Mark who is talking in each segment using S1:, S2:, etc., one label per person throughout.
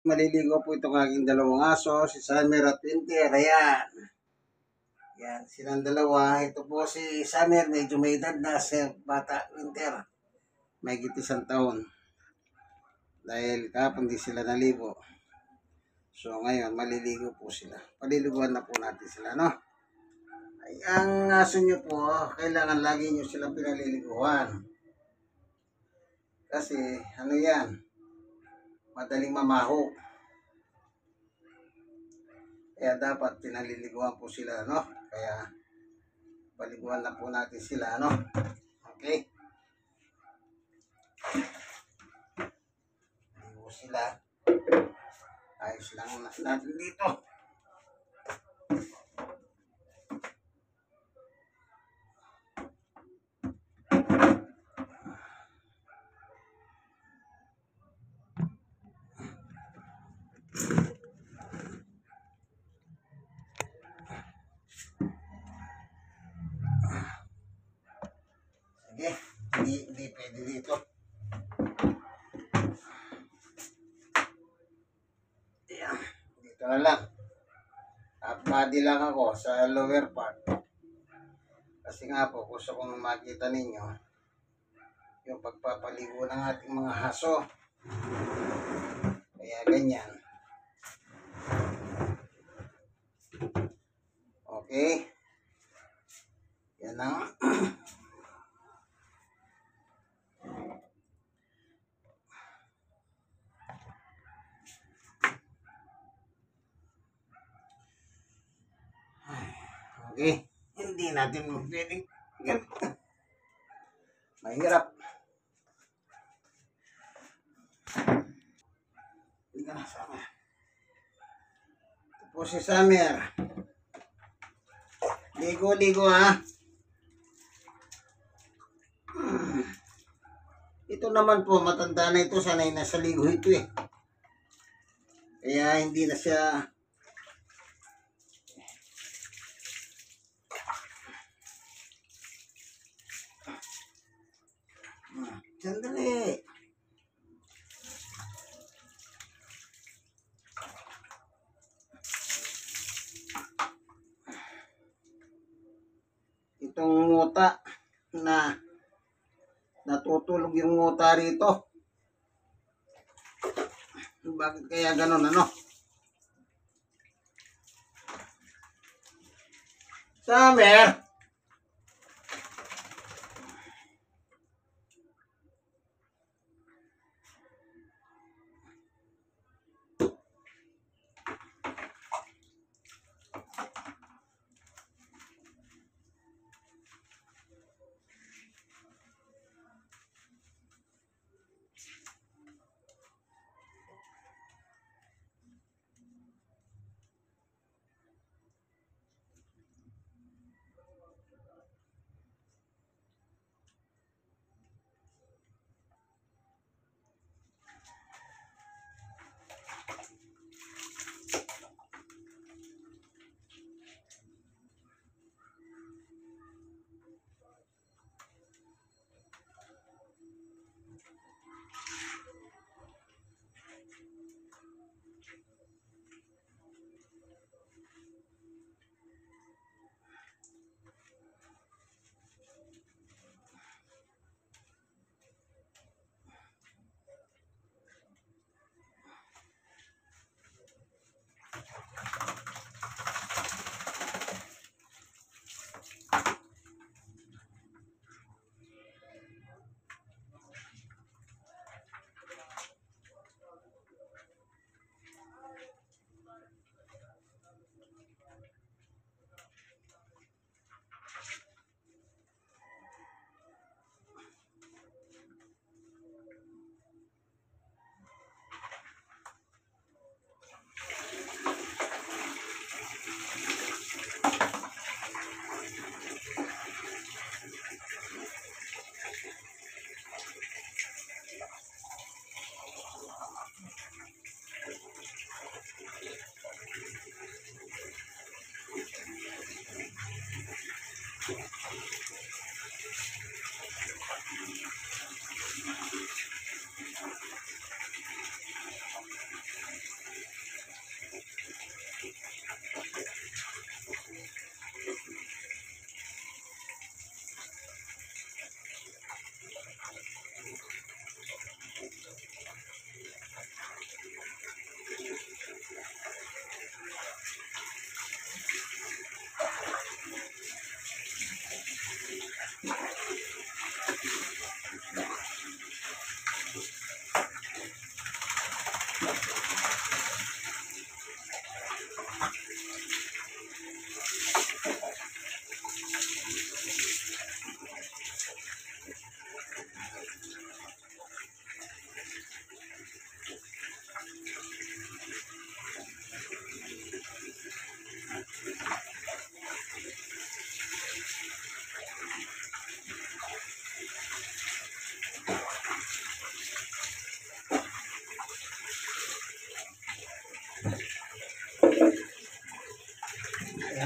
S1: Maliligo po itong aking dalawang aso, si Summer at Winter. Ayan. Yan, silang dalawa. Ito po si Summer, medyo may edad na si bata Winter. May isang taon. Dahil kapag di sila naligo. So ngayon, maliligo po sila. Paliliguan na po natin sila, no? Ay, ang aso nyo po, kailangan lagi nyo silang pinaliliguan. Kasi, ano yan, madaling mamaho. Kaya dapat pinaliliguan po sila, no? Kaya, paliguan na po natin sila, no? Okay? Ligo sila. Ayos lang natin dito. Sige, hindi pwede dito. Ayan, dito na lang. Half body lang ako sa lower part. Kasi nga po, gusto kong makita ninyo yung pagpapaligo ng ating mga haso. Kaya ganyan. Okay? Yan ang okay. Hindi natin pwedeng mahirap. Hindi ka na sama. Ito po si Summer. Ligo-ligo ha. Ito naman po, matanda na ito. Sanay na sa ligo ito eh. Kaya hindi na siya sandali. Itong nguta na natutulog yung nguta rito. Bakit kaya ganun ano? Summer!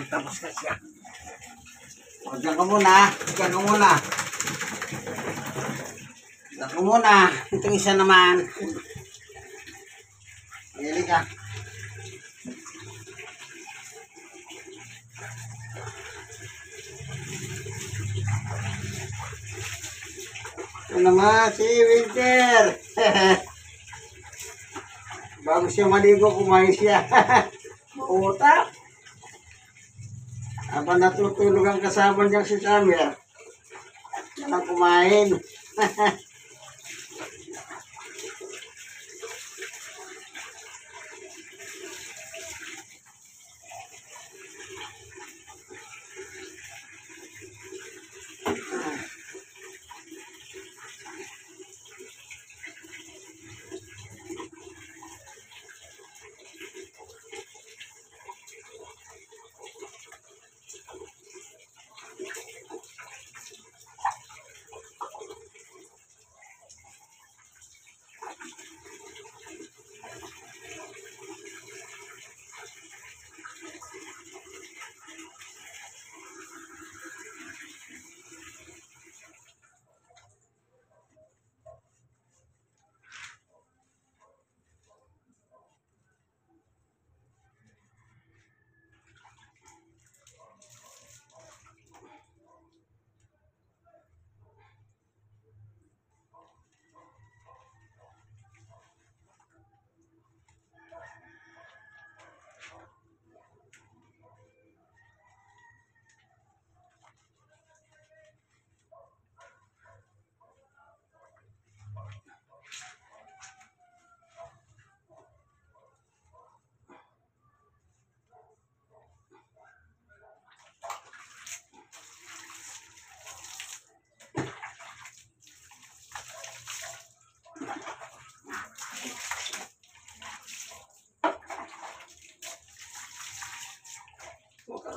S1: Tapos na siya. O, dyan ka muna. Dyan ka muna. Dyan ka muna. Itong isa naman. Hili ka. Ito naman si Winter. Bago siya maligo, kumain siya. Mautak. Habang natutulog ang kasama niyang si Samuel, yan ang kumain.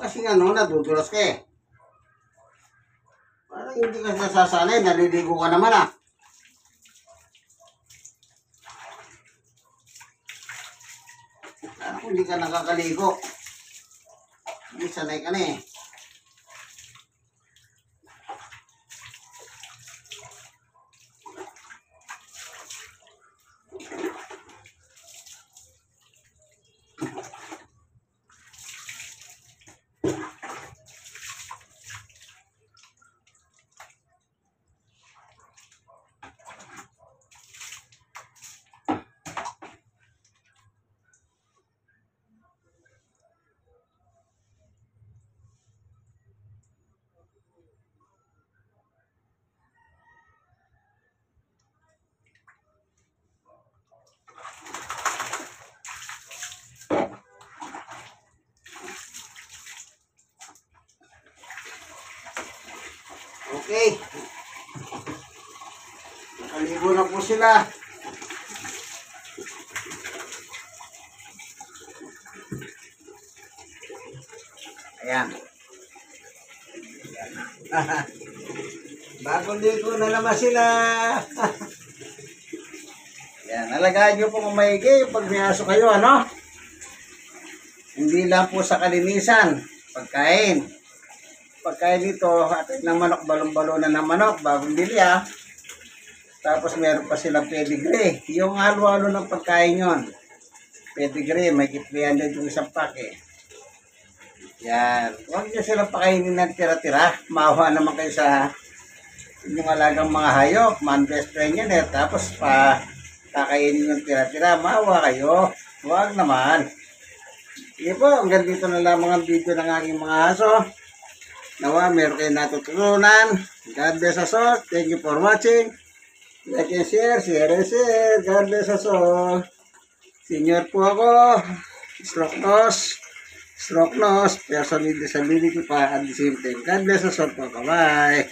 S1: Kasi nadudulas ka eh. Parang hindi ka nasasanay, naliligo ka naman ah. Parang hindi ka nakakaligo. Hindi sanay ka na eh. Okay. Nakaligo na po sila. Ayan. Bagong ligo na naman sila. Ayan. Alagaan nyo po kung maigi pag may aso kayo, ano? Hindi lang po sa kalinisan. Pagkain. Pagkain dito, atin ng manok, balon-balonan ng manok, bagong bili ah. Tapos meron pa silang pedigree. Yung halo-halo ng pagkain yon. Pedigree, may 300 yung isang pack eh. Yan. Huwag nyo silang pakainin ng tira-tira. Maawa naman kayo sa inyong alagang mga hayop. Man best friend yan eh. Tapos pa kakainin yung tira-tira. Maawa kayo. Huwag naman. Sige po, hanggang dito na lamang ang video ng aking mga aso. Nawa, meron kayo natutunan. God bless us all. Thank you for watching. Like and share, share and share. God bless us all. Senior po ako. Stroke nose. Person with disability pa at the same time. God bless us all po. Bye-bye.